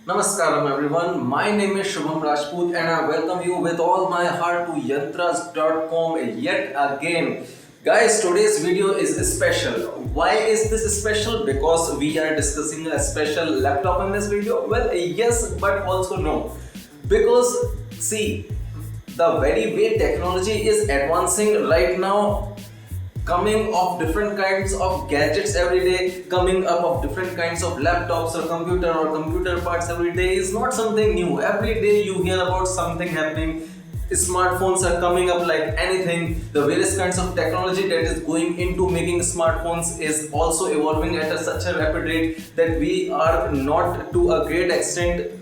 Namaskaram everyone, my name is Shubham Rajput and I welcome you with all my heart to yantraas.com yet again. Guys, today's video is special. Why is this special? Because we are discussing a special laptop in this video. Well, yes, but also no. Because see, the very way technology is advancing right now, coming of different kinds of gadgets every day, coming up of different kinds of laptops or computer parts every day is not something new. Every day you hear about something happening. Smartphones are coming up like anything. The various kinds of technology that is going into making smartphones is also evolving at such a rapid rate that we are not to a great extent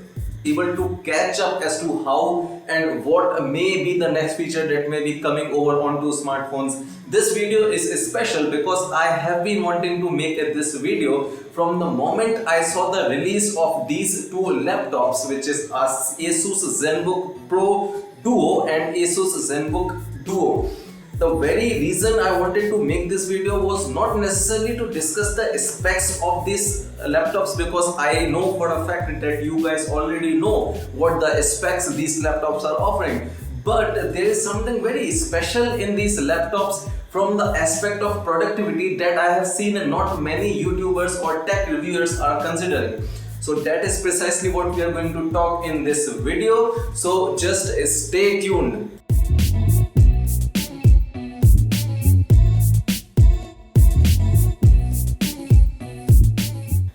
able to catch up as to how and what may be the next feature that may be coming over onto smartphones. This video is special because I have been wanting to make this video from the moment I saw the release of these two laptops, which is Asus Zenbook Pro Duo and Asus Zenbook Duo. The very reason I wanted to make this video was not necessarily to discuss the specs of these laptops, because I know for a fact that you guys already know what the specs these laptops are offering. But there is something very special in these laptops from the aspect of productivity that I have seen not many YouTubers or tech reviewers are considering. So that is precisely what we are going to talk in this video. So just stay tuned.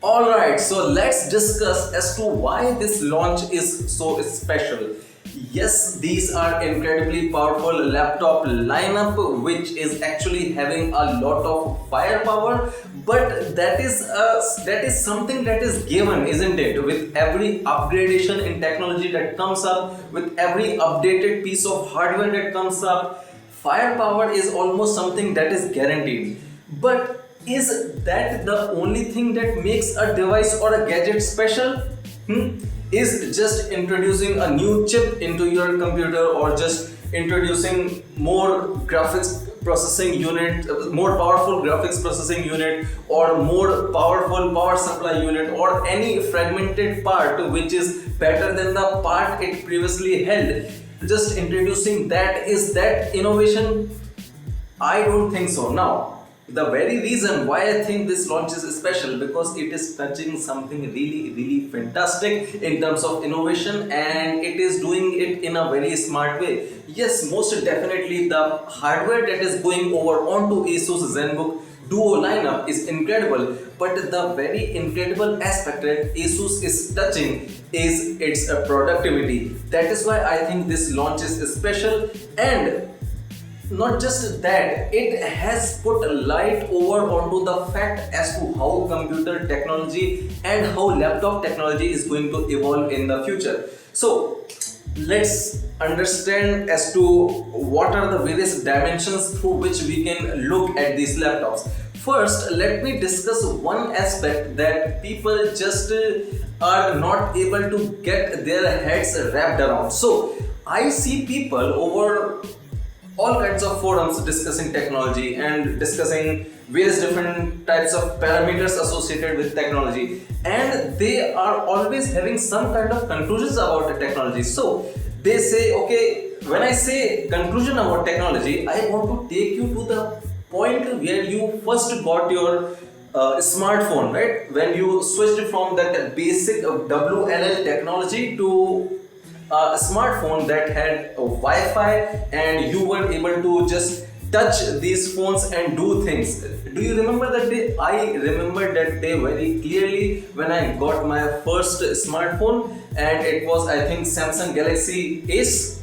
Alright, so let's discuss as to why this launch is so special. Yes, these are incredibly powerful laptop lineup which is actually having a lot of firepower, but that is something that is given, isn't it? With every upgradation in technology that comes up, with every updated piece of hardware that comes up, firepower is almost something that is guaranteed. But is that the only thing that makes a device or a gadget special? Is just introducing a new chip into your computer, or just introducing more graphics processing unit, more powerful graphics processing unit, or more powerful power supply unit, or any fragmented part which is better than the part it previously held, just introducing that, is that innovation? I don't think so. Now, the very reason why I think this launch is special, because it is touching something really fantastic in terms of innovation, and it is doing it in a very smart way. Yes, most definitely the hardware that is going over onto Asus Zenbook Duo lineup is incredible, but the very incredible aspect that Asus is touching is its productivity. That is why I think this launch is special. And not just that, it has put light over onto the fact as to how computer technology and how laptop technology is going to evolve in the future. So let's understand as to what are the various dimensions through which we can look at these laptops. First, let me discuss one aspect that people just are not able to get their heads wrapped around. So I see people over all kinds of forums discussing technology and discussing various different types of parameters associated with technology, and they are always having some kind of conclusions about the technology. So they say, okay, when I say conclusion about technology, I want to take you to the point where you first got your smartphone, right? When you switched from that basic WLL technology to a smartphone that had a Wi-Fi, and you were able to just touch these phones and do things. Do you remember that day? I remember that day very clearly when I got my first smartphone, and it was, I think, Samsung Galaxy Ace.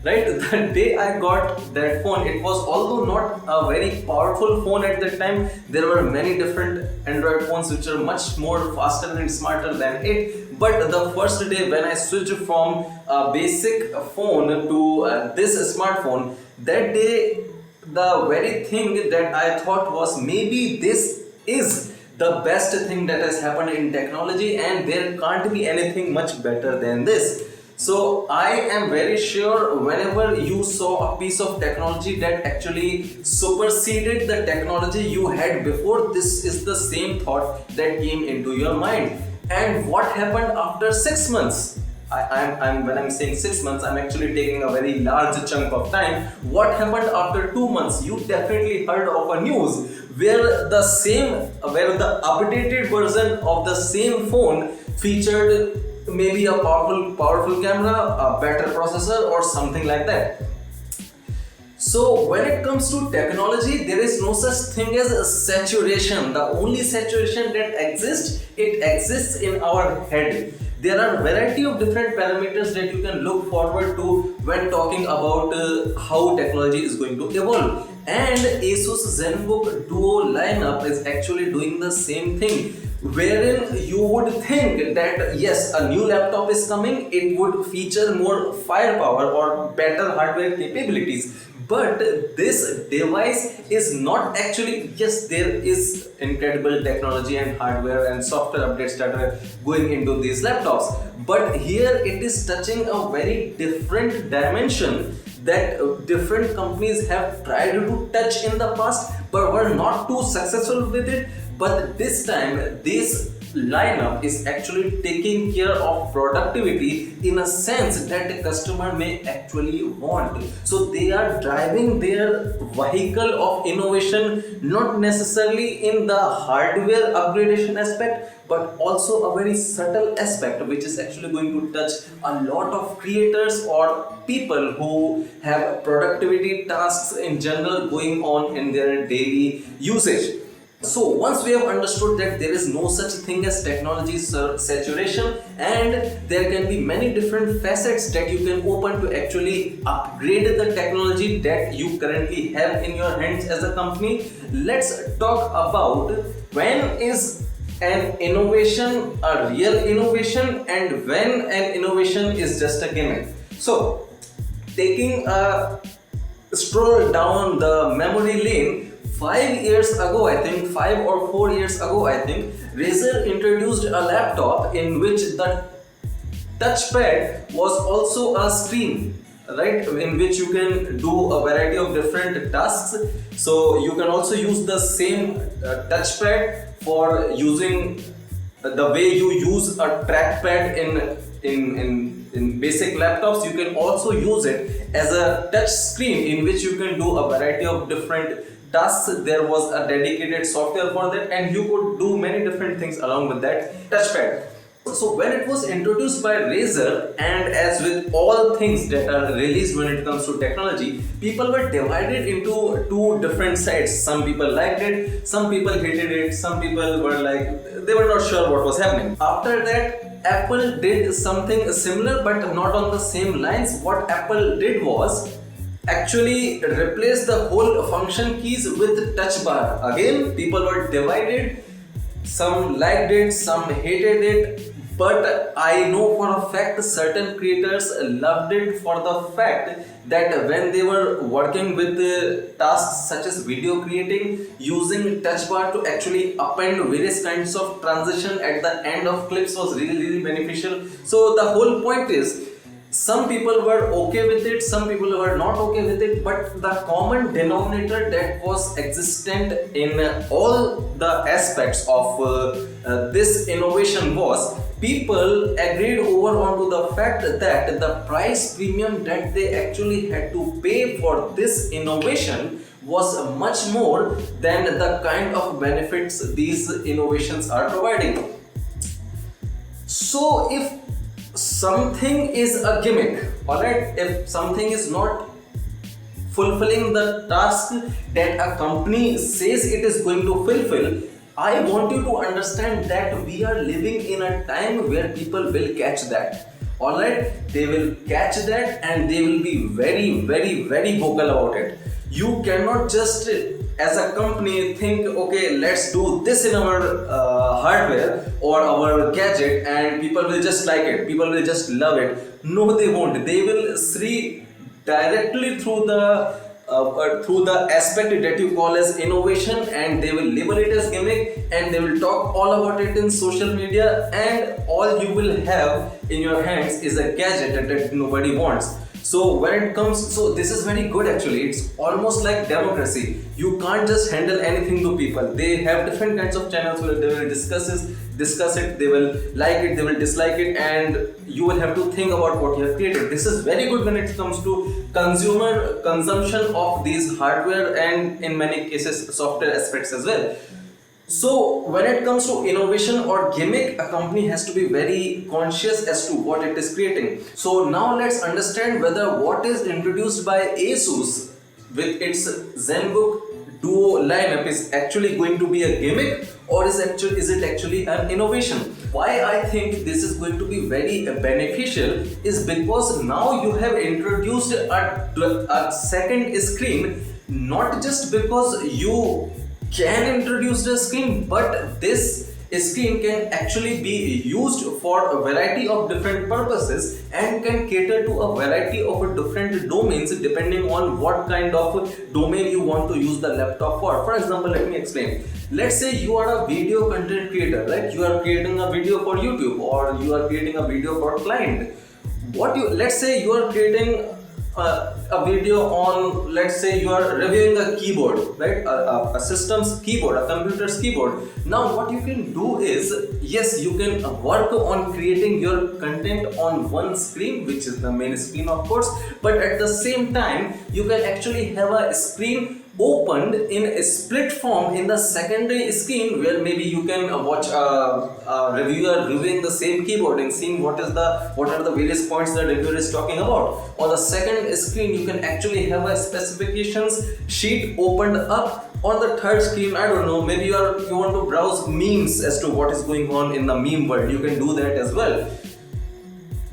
Right, the day I got that phone, it was, although not a very powerful phone at that time, there were many different Android phones which are much more faster and smarter than it. But the first day when I switched from a basic phone to this smartphone, that day the very thing that I thought was, maybe this is the best thing that has happened in technology, and there can't be anything much better than this. So I am very sure whenever you saw a piece of technology that actually superseded the technology you had before, this is the same thought that came into your mind. And what happened after 6 months? When I'm saying 6 months, I'm actually taking a very large chunk of time. What happened after 2 months? You definitely heard of a news where the updated version of the same phone featured maybe a powerful camera, a better processor, or something like that. So when it comes to technology, there is no such thing as a saturation. The only saturation that exists, it exists in our head. There are variety of different parameters that you can look forward to when talking about how technology is going to evolve. And Asus Zenbook Duo lineup is actually doing the same thing, wherein you would think that yes, a new laptop is coming, it would feature more firepower or better hardware capabilities. But this device is not actually, yes, there is incredible technology and hardware and software updates that are going into these laptops, but here it is touching a very different dimension that different companies have tried to touch in the past but were not too successful with it. But this time, this lineup is actually taking care of productivity in a sense that the customer may actually want. So they are driving their vehicle of innovation not necessarily in the hardware upgradation aspect, but also a very subtle aspect which is actually going to touch a lot of creators or people who have productivity tasks in general going on in their daily usage. So once we have understood that there is no such thing as technology saturation, and there can be many different facets that you can open to actually upgrade the technology that you currently have in your hands as a company, let's talk about when is an innovation a real innovation and when an innovation is just a gimmick. So taking a stroll down the memory lane, 5 years ago, I think 5 or 4 years ago, I think Razer introduced a laptop in which the touchpad was also a screen, right? In which you can do a variety of different tasks. So you can also use the same touchpad for using the way you use a trackpad in basic laptops. You can also use it as a touch screen in which you can do a variety of different tasks. There was a dedicated software for that, and you could do many different things along with that touchpad. So when it was introduced by Razer, and as with all things that are released when it comes to technology, people were divided into two different sides. Some people liked it, some people hated it, some people were like, they were not sure what was happening. After that, Apple did something similar but not on the same lines. What Apple did was actually replace the whole function keys with touch bar. Again, people were divided. Some liked it, some hated it, but I know for a fact certain creators loved it for the fact that when they were working with tasks such as video creating, using touch bar to actually append various kinds of transition at the end of clips was really beneficial. So the whole point is, some people were okay with it, some people were not okay with it, but the common denominator that was existent in all the aspects of this innovation was people agreed over onto the fact that the price premium that they actually had to pay for this innovation was much more than the kind of benefits these innovations are providing. So if something is a gimmick, alright, if something is not fulfilling the task that a company says it is going to fulfill, I want you to understand that we are living in a time where people will catch that. Alright, they will catch that and they will be very vocal about it. You cannot just as a company think, okay, let's do this in our hardware or our gadget and people will just like it, people will just love it. No, they won't. They will see directly through the aspect that you call as innovation, and they will label it as gimmick, and they will talk all about it in social media, and all you will have in your hands is a gadget that nobody wants. So when it comes, so this is very good actually. It's almost like democracy. You can't just handle anything to people. They have different kinds of channels where they will discuss discuss it, they will like it, they will dislike it, and you will have to think about what you have created. This is very good when it comes to consumer consumption of these hardware and in many cases software aspects as well. So when it comes to innovation or gimmick, a company has to be very conscious as to what it is creating. So now let's understand whether what is introduced by Asus with its Zenbook Duo lineup is actually going to be a gimmick, or is it actually an innovation. Why I think this is going to be very beneficial is because now you have introduced a second screen, not just because you can introduce the screen, but this screen can actually be used for a variety of different purposes and can cater to a variety of different domains depending on what kind of domain you want to use the laptop for. For example, let me explain. Let's say you are a video content creator, right? You are creating a video for YouTube, or you are creating a video for a client. Let's say you are creating a video on, let's say you are reviewing a keyboard, right? A system's keyboard, a computer's keyboard. Now what you can do is, yes, you can work on creating your content on one screen, which is the main screen of course, but at the same time you can actually have a screen opened in a split form in the secondary screen, where maybe you can watch a reviewer reviewing the same keyboard and seeing what are the various points the reviewer is talking about. On the second screen you can actually have a specifications sheet opened up. On the third screen, I don't know, maybe you want to browse memes as to what is going on in the meme world. You can do that as well.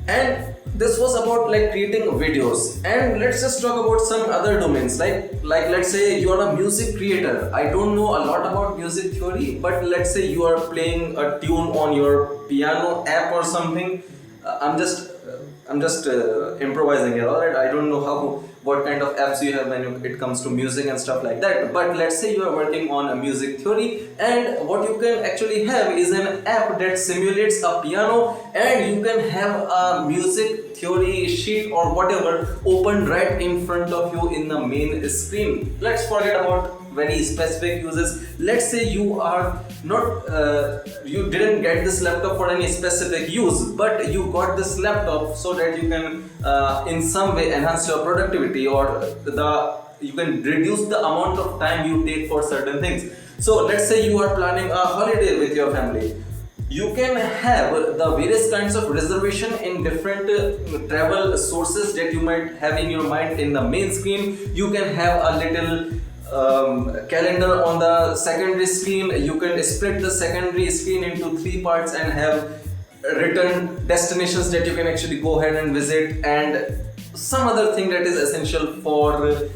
And this was about like creating videos. And let's just talk about some other domains, like let's say you are a music creator. I don't know a lot about music theory, but let's say you are playing a tune on your piano app or something. I'm just improvising here, alright? I don't know what kind of apps you have when it comes to music and stuff like that. But let's say you are working on a music theory, and what you can actually have is an app that simulates a piano, and you can have a music theory sheet or whatever open right in front of you in the main screen. Let's forget about very specific uses. Let's say you are not you didn't get this laptop for any specific use, but you got this laptop so that you can in some way enhance your productivity, or you can reduce the amount of time you take for certain things. So let's say you are planning a holiday with your family. You can have the various kinds of reservation in different travel sources that you might have in your mind in the main screen. You can have a little calendar on the secondary screen. You can split the secondary screen into 3 parts and have written destinations that you can actually go ahead and visit, and some other thing that is essential for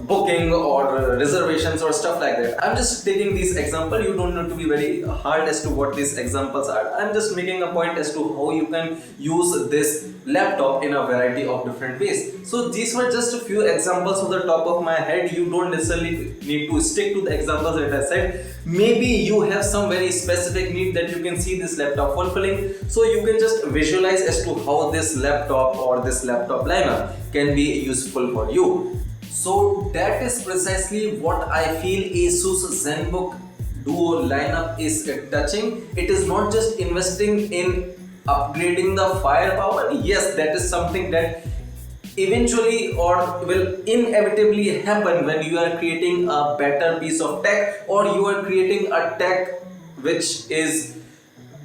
booking or reservations or stuff like that. I'm just taking these examples. You don't need to be very hard as to what these examples are. I'm just making a point as to how you can use this laptop in a variety of different ways. So these were just a few examples on the top of my head. You don't necessarily need to stick to the examples that I said. Maybe you have some very specific need that you can see this laptop fulfilling, so you can just visualize as to how this laptop or this laptop lineup can be useful for you. So that is precisely what I feel Asus Zenbook Duo lineup is touching. It is not just investing in upgrading the firepower. Yes, that is something that eventually or will inevitably happen when you are creating a better piece of tech, or you are creating a tech which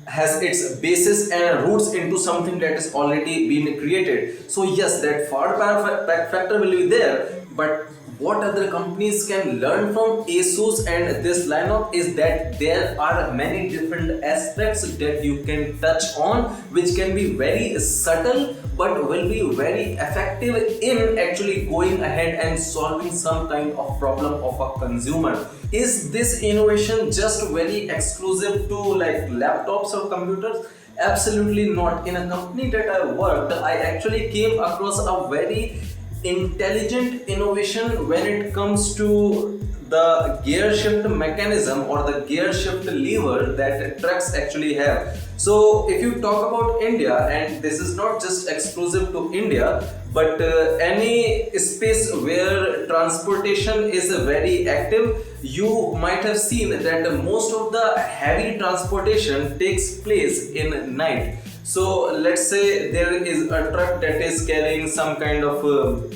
has its basis and roots into something that is already been created. So yes, that firepower factor will be there, but what other companies can learn from Asus and this lineup is that there are many different aspects that you can touch on, which can be very subtle but will be very effective in actually going ahead and solving some kind of problem of a consumer. Is this innovation just very exclusive to like laptops or computers? Absolutely not. In a company that I worked, I actually came across a very intelligent innovation when it comes to the gear shift mechanism or the gear shift lever that trucks actually have. So if you talk about India, and this is not just exclusive to India, but any space where transportation is very active, you might have seen that most of the heavy transportation takes place in night. So let's say there is a truck that is carrying some kind of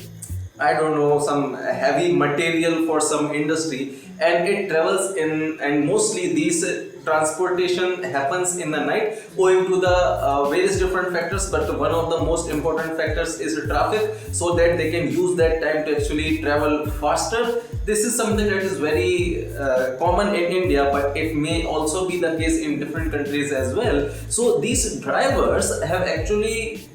I don't know, some heavy material for some industry, and it travels in, and mostly these transportation happens in the night owing to the various different factors, but one of the most important factors is traffic, so that they can use that time to actually travel faster. This is something that is very common in India, but it may also be the case in different countries as well. So these drivers have actually,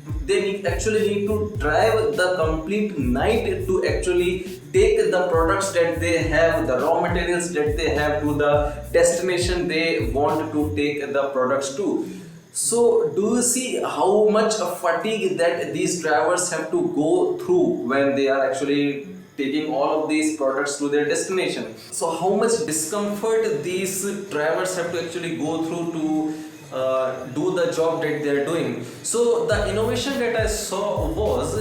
actually need to drive the complete night to actually take the products that they have, the raw materials that they have, to the destination they want to take the products to. So do you see how much fatigue that these drivers have to go through when they are actually taking all of these products to their destination? So how much discomfort these drivers have to actually go through to do the job that they are doing. So the innovation that I saw was,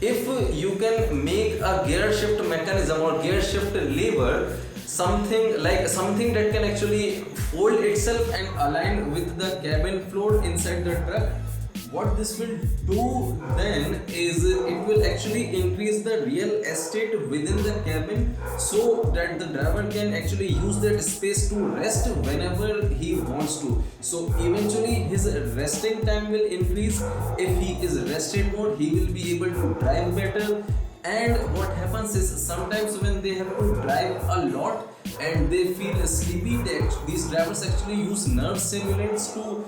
if you can make a gear shift mechanism or gear shift lever, something that can actually fold itself and align with the cabin floor inside the truck. What this will do then is it will actually increase the real estate within the cabin, so that the driver can actually use that space to rest whenever he wants to. So eventually his resting time will increase. If he is rested more, he will be able to drive better. And what happens is, sometimes when they have to drive a lot and they feel sleepy, these drivers actually use nerve stimulants to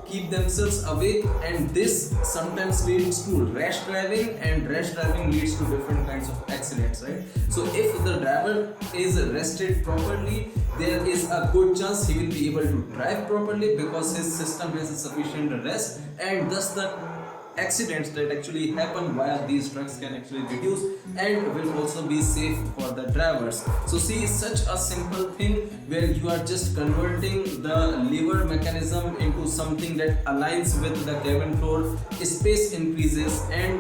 keep themselves awake, and this sometimes leads to rash driving, and rash driving leads to different kinds of accidents, right? So if the driver is rested properly, there is a good chance he will be able to drive properly, because his system has sufficient rest, and thus the accidents that actually happen via these trucks can actually reduce and will also be safe for the drivers. So see, such a simple thing where you are just converting the lever mechanism into something that aligns with the cabin floor, space increases, and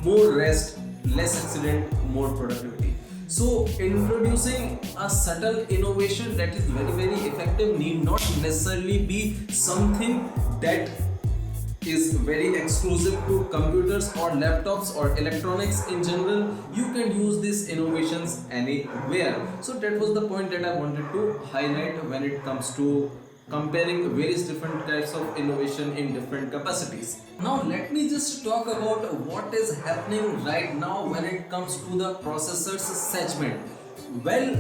more rest, less accident, more productivity. So introducing a subtle innovation that is very effective need not necessarily be something that is very exclusive to computers or laptops or electronics in general. You can use these innovations anywhere. So that was the point that I wanted to highlight when it comes to comparing various different types of innovation in different capacities. Now let me just talk about what is happening right now when it comes to the processors segment. Well,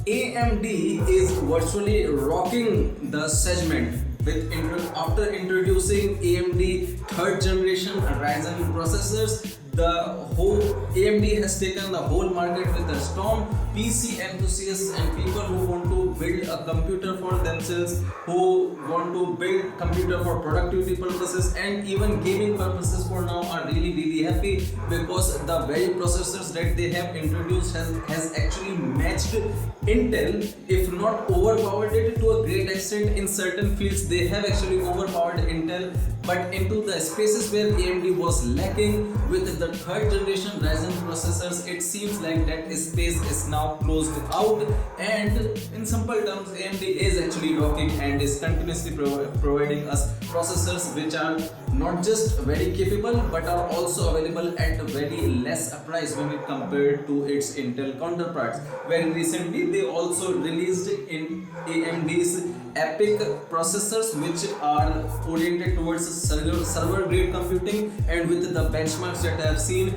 AMD is virtually rocking the segment with after introducing AMD third generation Ryzen processors. The whole AMD has taken the whole market with a storm. PC enthusiasts and people who want to build a computer for themselves, who want to build computer for productivity purposes and even gaming purposes for now, are really happy, because the very processors that they have introduced has actually matched Intel, if not overpowered it to a great extent. In certain fields they have actually overpowered Intel, but into the spaces where AMD was lacking with the third generation Ryzen processors, it seems like that space is now closed out, and in simple terms AMD is actually rocking and is continuously providing us processors which are not just very capable but are also available at a very less price when it compared to its Intel counterparts. Very recently they also released in AMD's EPIC processors, which are oriented towards server grade computing, and with the benchmarks that I have seen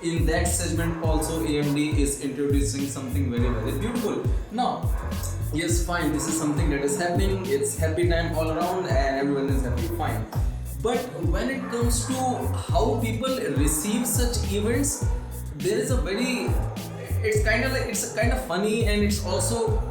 in that segment also AMD is introducing something very beautiful. Now yes, fine, this is something that is happening, it's happy time all around and everyone is happy, fine. But when it comes to how people receive such events, there is a very, it's kind of funny, and it's also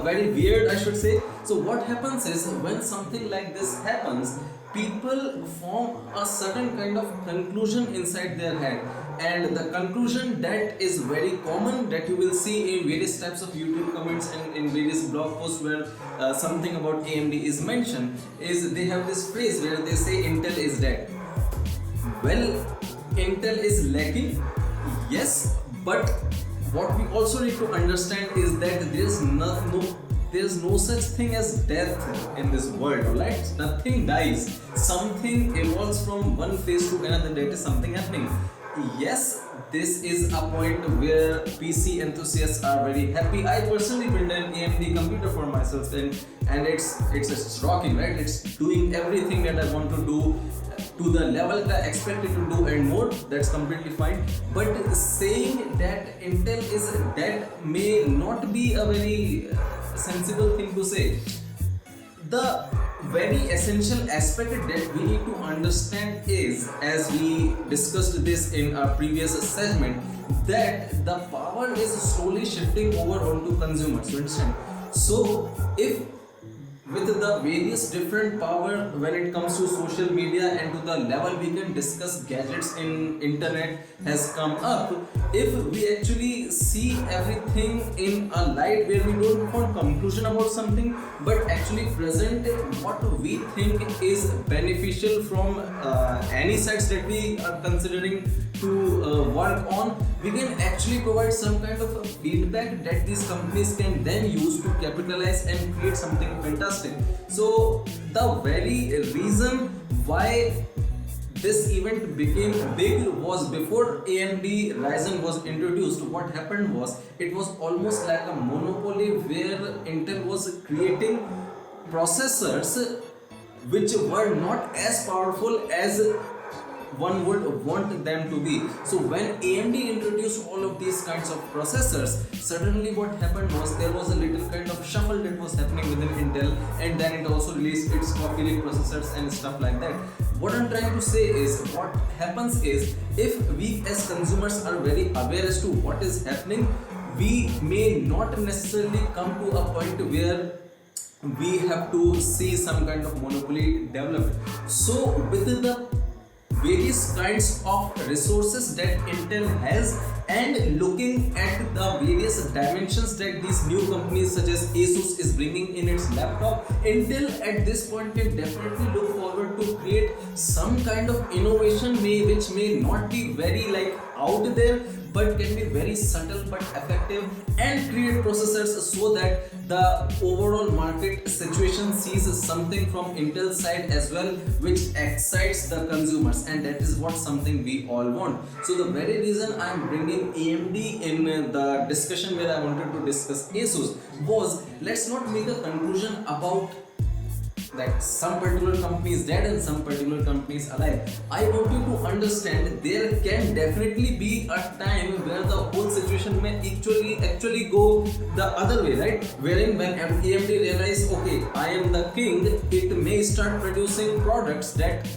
very weird, I should say. So what happens is, when something like this happens, people form a certain kind of conclusion inside their head, and the conclusion that is very common that you will see in various types of YouTube comments and in various blog posts where something about AMD is mentioned, is they have this phrase where they say Intel is dead. Well, Intel is lacking, yes, but what we also need to understand is that there's no such thing as death in this world, alright? Nothing dies. Something evolves from one phase to another. That is something happening. Yes, this is a point where PC enthusiasts are very happy. I personally built an AMD computer for myself, and it's rocking, right? It's doing everything that I want to do to the level that I expect it to do and more. That's completely fine. But saying that Intel is dead may not be a very sensible thing to say. The very essential aspect that we need to understand is, as we discussed this in our previous segment, that the power is slowly shifting over onto consumers. You understand? So if with the various different power when it comes to social media and to the level we can discuss gadgets in internet has come up, if we actually see everything in a light where we don't want conclusion about something but actually present what we think is beneficial from any sites that we are considering to work on, we can actually provide some kind of a feedback that these companies can then use to capitalize and create something fantastic. So the very reason why this event became big was before AMD Ryzen was introduced. What happened was, it was almost like a monopoly where Intel was creating processors which were not as powerful as one would want them to be. So when AMD introduced all of these kinds of processors, suddenly what happened was there was a little kind of shuffle that was happening within Intel, and then it also released its Coffee Lake processors and stuff like that. What I'm trying to say is, what happens is, if we as consumers are very aware as to what is happening, we may not necessarily come to a point where we have to see some kind of monopoly developed. So within the various kinds of resources that Intel has, and looking at the various dimensions that these new companies such as Asus is bringing in its laptop, Intel at this point can definitely look forward to create some kind of innovation which may not be very out there, but can be very subtle but effective, and create processors so that the overall market situation sees something from Intel's side as well, which excites the consumers, and that is what something we all want. So the very reason I am bringing AMD in the discussion where I wanted to discuss Asus was, let's not make a conclusion about that some particular company is dead and some particular company is alive. I want you to understand there can definitely be a time where the whole situation may actually go the other way, right? Wherein when AMD realize, okay, I am the king, it may start producing products that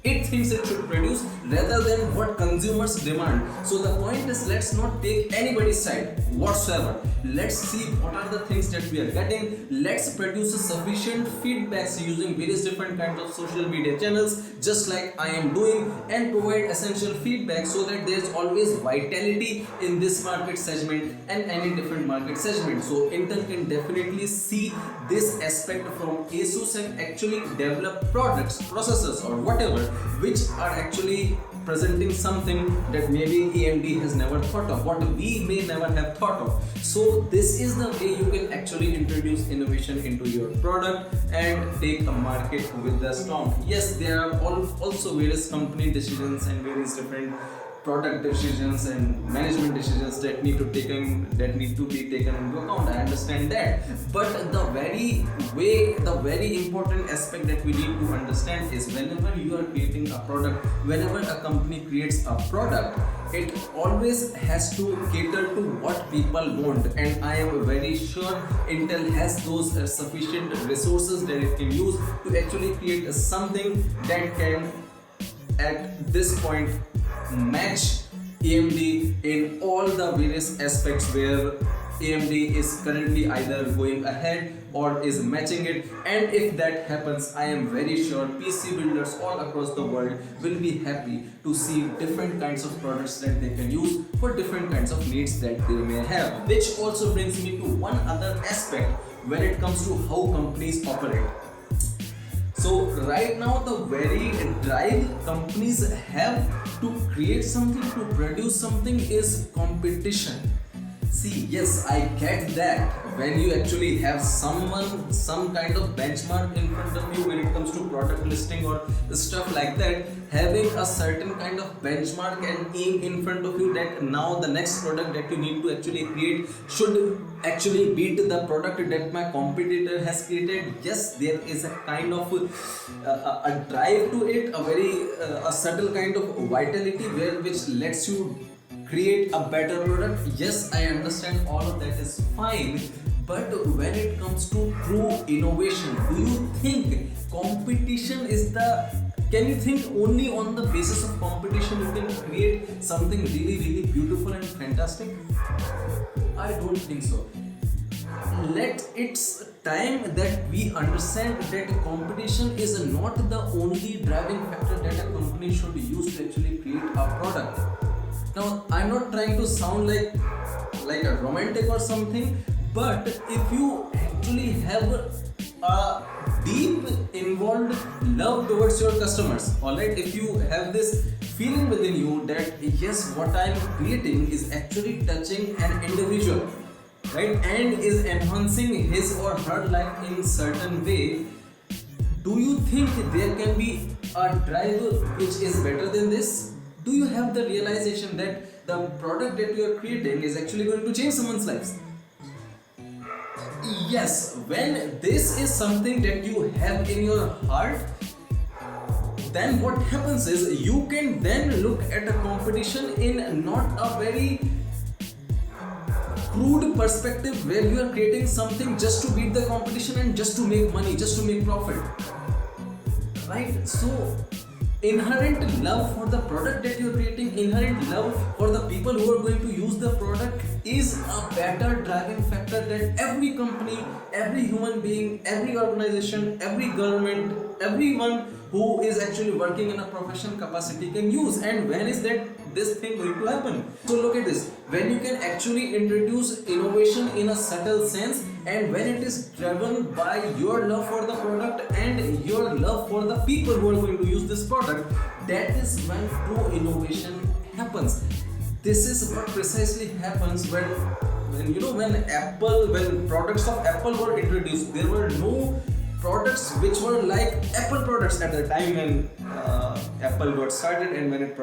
it thinks it should produce rather than what consumers demand. So the point is, let's not take anybody's side whatsoever. Let's see what are the things that we are getting. Let's produce a sufficient feedbacks using various different kinds of social media channels, just like I am doing, and provide essential feedback so that there's always vitality in this market segment and any different market segment. So Intel can definitely see this aspect from Asus and actually develop products, processors or whatever, which are actually presenting something that maybe AMD has never thought of, what we may never have thought of. So this is the way you can actually introduce innovation into your product and take a market with the storm. Yes, there are also various company decisions and various different product decisions and management decisions that need to be taken into account. I understand that, but the very important aspect that we need to understand is, whenever you are creating a product, whenever a company creates a product, it always has to cater to what people want, and I am very sure Intel has those sufficient resources that it can use to actually create something that can at this point match AMD in all the various aspects where AMD is currently either going ahead or is matching it. And if that happens, I am very sure PC builders all across the world will be happy to see different kinds of products that they can use for different kinds of needs that they may have. Which also brings me to one other aspect when it comes to how companies operate. So right now the very drive companies have to create something, to produce something, is competition. See, yes, I get that when you actually have some kind of benchmark in front of you when it comes to product listing or stuff like that, having a certain kind of benchmark and aim in front of you that now the next product that you need to actually create should actually beat the product that my competitor has created. Yes, there is a kind of a drive to it, a very a subtle kind of vitality which lets you create a better product. Yes, I understand all of that is fine, but when it comes to true innovation, do you think competition is can you think only on the basis of competition you can create something really beautiful and fantastic? I don't think so. It's time that we understand that competition is not the only driving factor that a company should use to actually create a product. Now, I'm not trying to sound like a romantic or something, but if you actually have a deep involved love towards your customers, alright, if you have this feeling within you that yes, what I'm creating is actually touching an individual, right, and is enhancing his or her life in certain way, do you think there can be a drive which is better than this? Do you have the realization that the product that you are creating is actually going to change someone's lives? Yes, when this is something that you have in your heart, then what happens is you can then look at a competition in not a very crude perspective where you are creating something just to beat the competition and just to make money, just to make profit. Right? So, inherent love for the product that you're creating, inherent love for the people who are going to use the product is a better driving factor that every company, every human being, every organization, every government, everyone who is actually working in a professional capacity can use. And when is this thing going to happen? So look at this, when you can actually introduce innovation in a subtle sense, and when it is driven by your love for the product and your love for the people who are going to use this product, that is when true innovation happens. This is what precisely happens when products of Apple were introduced. There were no products which were like Apple products at the time when Apple got started, and when it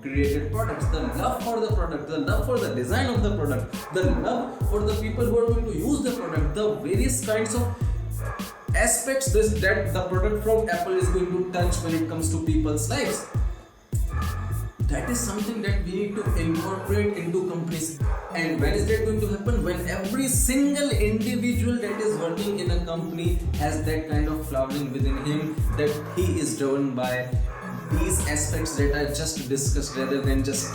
created products. The love for the product, the love for the design of the product, the love for the people who are going to use the product, the various kinds of aspects that the product from Apple is going to touch when it comes to people's lives. That is something that we need to incorporate into companies. And when is that going to happen? When every single individual that is working in a company has that kind of flowering within him, that he is driven by these aspects that I just discussed, rather than just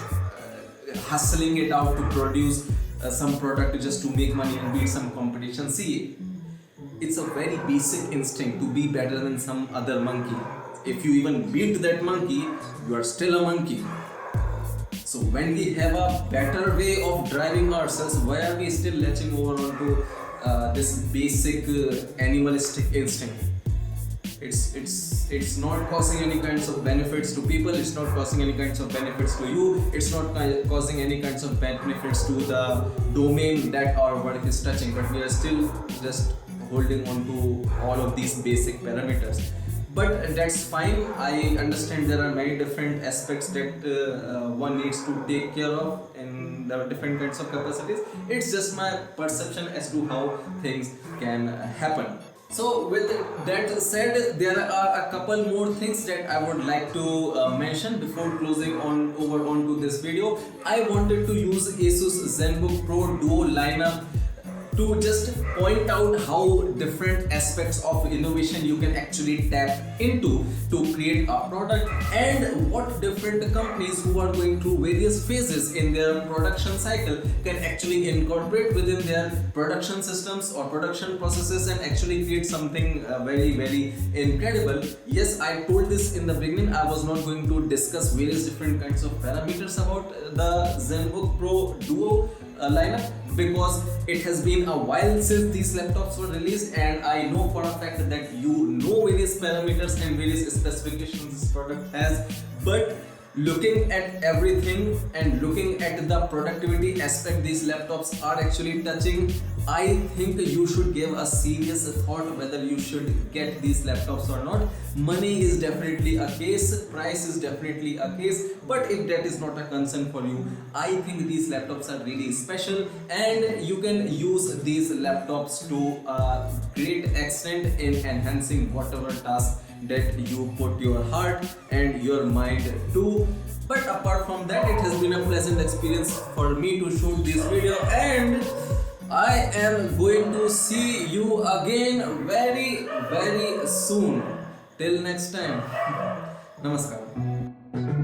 hustling it out to produce some product just to make money and beat some competition. See, it's a very basic instinct to be better than some other monkey. If you even beat that monkey, you are still a monkey. So when we have a better way of driving ourselves, why are we still latching over onto this basic animalistic instinct? It's not causing any kinds of benefits to people, it's not causing any kinds of benefits to you, it's not causing any kinds of benefits to the domain that our work is touching, but we are still just holding on to all of these basic parameters. But that's fine. I understand there are many different aspects that one needs to take care of in the different kinds of capacities. It's just my perception as to how things can happen. So with that said, there are a couple more things that I would like to mention before closing over onto this video. I wanted to use Asus Zenbook Pro Duo lineup to just point out how different aspects of innovation you can actually tap into to create a product, and what different companies who are going through various phases in their production cycle can actually incorporate within their production systems or production processes and actually create something very incredible. Yes, I told this in the beginning, I was not going to discuss various different kinds of parameters about the Zenbook Pro Duo lineup, because it has been a while since these laptops were released, and I know for a fact that you know various parameters and various specifications this product has. But looking at everything and looking at the productivity aspect these laptops are actually touching, I think you should give a serious thought whether you should get these laptops or not. Money is definitely a case, price is definitely a case, but if that is not a concern for you, I think these laptops are really special, and you can use these laptops to a great extent in enhancing whatever task that you put your heart and your mind to. But apart from that, it has been a pleasant experience for me to shoot this video, and I am going to see you again very soon. Till next time, namaskar.